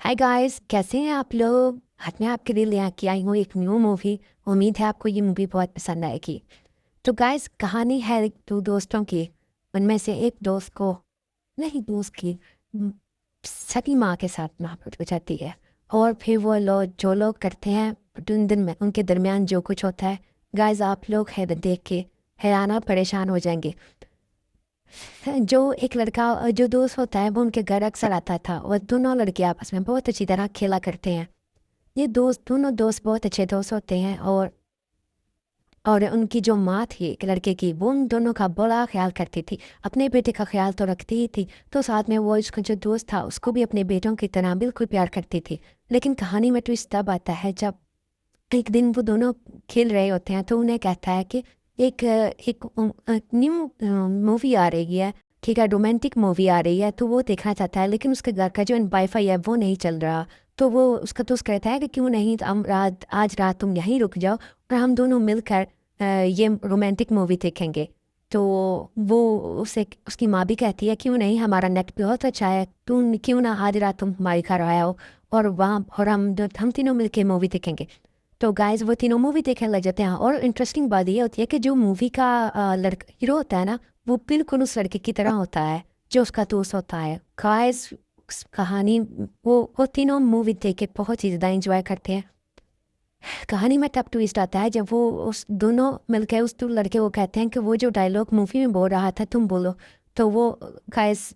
Hi guys, कैसे हैं आप लोग। आज मैं आपके लिए लेके आई हूँ एक न्यू मूवी। उम्मीद है आपको ये मूवी बहुत पसंद आएगी। तो गाइस, कहानी है दो दोस्तों की। उनमें से एक दोस्त को नहीं, दोस्त की सगी माँ के साथ मोहब्बत हो जाती है। और फिर वो लोग जो लोग करते हैं उन दिन में उनके दरमियान जो कुछ होता है, गाइस आप लोग है देख के हैरान और परेशान हो जाएंगे। जो एक लड़का जो दोस्त होता है वो उनके घर अक्सर आता था और दोनों लड़के आपस में बहुत अच्छी तरह खेला करते हैं। ये दोनों दोस्त बहुत अच्छे दोस्त होते हैं। और उनकी जो माँ थी एक लड़के की, वो उन दोनों का बड़ा ख्याल करती थी। अपने बेटे का ख्याल तो रखती ही थी, तो साथ में वो उसका जो दोस्त था उसको भी अपने बेटों की तरह बिल्कुल प्यार करती थी। लेकिन कहानी में ट्विस्ट तब आता है जब एक दिन वो दोनों खेल रहे होते हैं तो उन्हें कहता है कि एक न्यू मूवी आ रही है, ठीक है, रोमांटिक मूवी आ रही है, तो वो देखना चाहता है। लेकिन उसके घर का जो वाईफाई है वो नहीं चल रहा। तो वो उसका दोस्त कहता है कि क्यों नहीं हम आज रात तुम यहीं रुक जाओ और हम दोनों मिलकर ये रोमांटिक मूवी देखेंगे। तो वो उसे उसकी माँ भी कहती है क्यों नहीं, हमारा नेट बहुत अच्छा है, तुम क्यों ना आज रात तुम हमारे घर आओ और वहाँ और हम तीनों मिलके मूवी देखेंगे। तो गाइस वो तीनों मूवी देखने लग जाते हैं। और इंटरेस्टिंग बात ये होती है कि जो मूवी का लड़का हीरो होता है ना, वो बिल्कुल उस लड़के की तरह होता है जो उसका दोस्त होता है। गाइस कहानी वो तीनों मूवी देख के बहुत ही ज़्यादा इंजॉय करते हैं। कहानी में टप ट्विस्ट आता है जब वो उस दोनों मिलकर उस दो लड़के को कहते हैं कि वो जो डायलॉग मूवी में बोल रहा था तुम बोलो। तो वो गाइस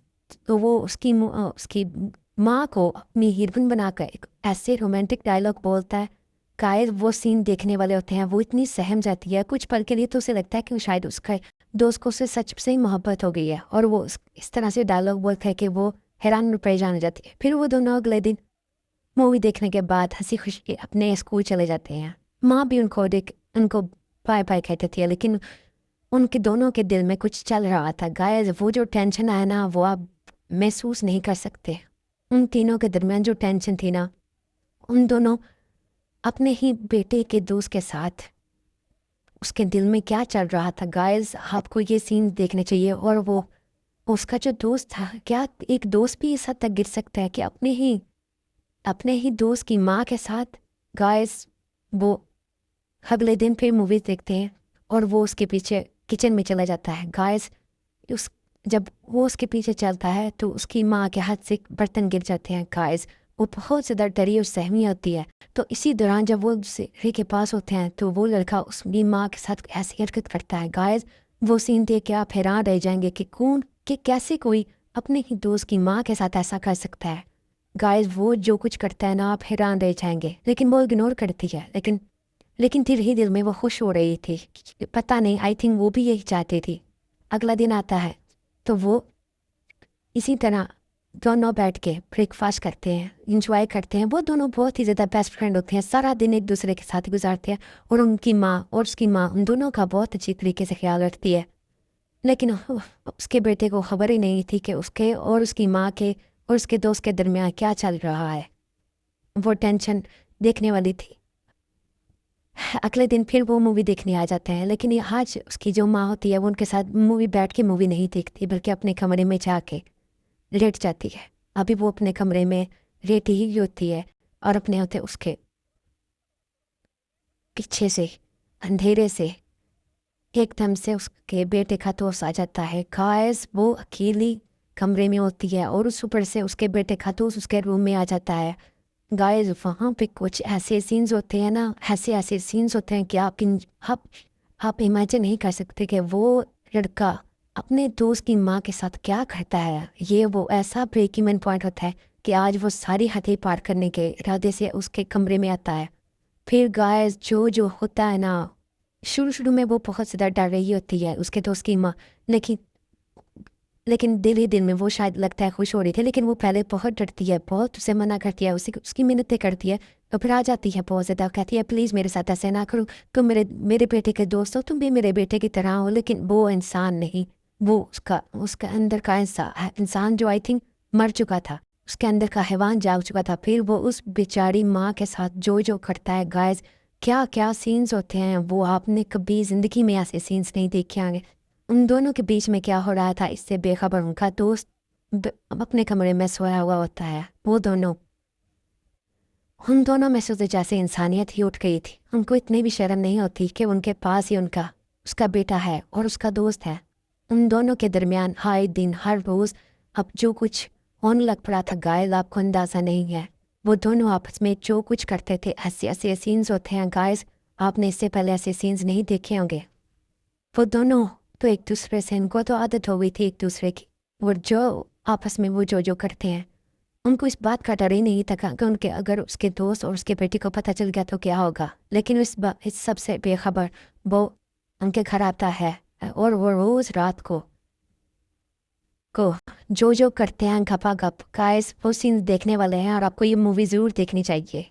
तो वो उसकी माँ को अपनी हीरोइन बनाकर एक ऐसे रोमांटिक डायलॉग बोलता है। गाइस वो सीन देखने वाले होते हैं, वो इतनी सहम जाती है कुछ पल के लिए, तो उसे लगता है कि शायद उसका दोस्त को उससे सच से ही मोहब्बत हो गई है। और वो इस तरह से डायलॉग बोलता है कि वो हैरान और परेशान हो जाती है। फिर वो दोनों अगले दिन मूवी देखने के बाद हंसी खुशी अपने स्कूल चले जाते हैं। माँ भी उनको बाय बाय कहती थी, लेकिन उनके दोनों के दिल में कुछ चल रहा था। गाइस वो जो टेंशन है ना, वो आप महसूस नहीं कर सकते। उन तीनों के दरमियान जो टेंशन थी ना, उन दोनों अपने ही बेटे के दोस्त के साथ उसके दिल में क्या चल रहा था। गाइस आपको ये सीन देखने चाहिए। और वो उसका जो दोस्त था, क्या एक दोस्त भी इस हद तक गिर सकता है कि अपने ही दोस्त की माँ के साथ। गाइस वो अगले दिन फिर मूवी देखते हैं और वो उसके पीछे किचन में चला जाता है। गाइस उस जब वो उसके पीछे चलता है तो उसकी माँ के हाथ से बर्तन गिर जाते हैं। गाइस वो बहुत ज़्यादा डरी और सहमी होती है। तो इसी दौरान जब वो सीढ़ी के पास होते हैं तो वो लड़का उसकी माँ के साथ ऐसी हरकत करता है। गाइस वो सीन देख के आप हैरान रह जाएंगे कि कैसे कोई अपने ही दोस्त की माँ के साथ ऐसा कर सकता है। गाइस वो जो कुछ करता है ना, आप हैरान रह जाएंगे। लेकिन वो इग्नोर करती है। लेकिन दिल ही दिल में वो खुश हो रही थी। पता नहीं, आई थिंक वो भी यही चाहती थी। अगला दिन आता है तो वो इसी तरह दोनों बैठ के ब्रेकफास्ट करते हैं, इंजॉय करते हैं। वो दोनों बहुत ही ज़्यादा बेस्ट फ्रेंड होते हैं, सारा दिन एक दूसरे के साथ गुजारते हैं। और उनकी माँ और उसकी माँ उन दोनों का बहुत अच्छी तरीके से ख्याल रखती है। लेकिन उसके बेटे को खबर ही नहीं थी कि उसके और उसकी माँ के और उसके दोस्त के दरमियान क्या चल रहा है। वो टेंशन देखने वाली थी। अगले दिन फिर वो मूवी देखने आ जाते हैं। लेकिन ये आज उसकी जो माँ होती है वो उनके साथ बैठ के मूवी नहीं देखती, बल्कि अपने कमरे में जाके लेट जाती है। अभी वो अपने कमरे में लेटी ही होती है और अपने होते उसके पीछे से अंधेरे से एकदम से उसके बेटे का दोस्त आ जाता है। गाइस वो अकेली कमरे में होती है और उस ऊपर से उसके बेटे का दोस्त उसके रूम में आ जाता है। गाइस वहाँ पे कुछ ऐसे सीन्स होते हैं ना, ऐसे सीन्स होते हैं कि आप इमेजिन नहीं कर सकते कि वो लड़का अपने दोस्त की माँ के साथ क्या करता है। ये वो ऐसा ब्रेकिंग पॉइंट होता है कि आज वो सारी हदें पार करने के इरादे से उसके कमरे में आता है। फिर गाइस जो होता है ना, शुरू शुरू में वो बहुत ज़्यादा डर रही होती है उसके दोस्त की माँ। लेकिन लेकिन दिल ही दिल में वो शायद लगता है खुश हो रही थी। लेकिन वो पहले बहुत डरती है, बहुत उसे मना करती है, उसकी मिन्नतें करती है। तो फिर आ जाती है बहुत ज़्यादा, कहती है प्लीज़ मेरे साथ ऐसे ना करो, तुम मेरे बेटे के दोस्त हो, तुम भी मेरे बेटे की तरह हो। लेकिन वो इंसान नहीं, वो उसका अंदर का इंसान जो आई थिंक मर चुका था, उसके अंदर का हैवान जाग चुका था। फिर वो उस बेचारी माँ के साथ जो करता है। गाइस क्या क्या सीन्स होते हैं, वो आपने कभी ज़िंदगी में ऐसे सीन्स नहीं देखे होंगे। उन दोनों के बीच में क्या हो रहा था इससे बेखबर उनका दोस्त अपने कमरे में सोया हुआ होता है। वो दोनों ان دونوں میں سے جیسے انسانیت ہی اٹھ گئی تھی. ان کو اتنی بھی شرم نہیں ہوتی کہ ان کے پاس ہی اس کا بیٹا ہے اور اس کا دوست ہے. ان دونوں کے درمیان ہر دن ہر روز اب جو کچھ ہونے لگ پڑا تھا گائز آپ کو اندازہ نہیں ہے. وہ دونوں آپس میں جو کچھ کرتے تھے ایسے سینز ہوتے ہیں گائز. آپ نے اس سے پہلے ایسے سینز نہیں دیکھے ہوں گے. وہ دونوں تو ایک دوسرے سے ان کو تو عادت ہو گئی تھی ایک دوسرے کی. اور جو آپس میں وہ جو کرتے ہیں ان کو اس بات کا ڈر ہی نہیں تھا کہ ان کے اگر اس کے دوست اور اس کے بیٹی کو پتہ چل گیا تو کیا ہوگا. لیکن اس سب سے بے خبر وہ ان کے گھر آتا ہے اور وہ روز رات کو جو کرتے ہیں گپا گپ. گائز وہ سینز دیکھنے والے ہیں اور آپ کو یہ مووی ضرور دیکھنی چاہیے.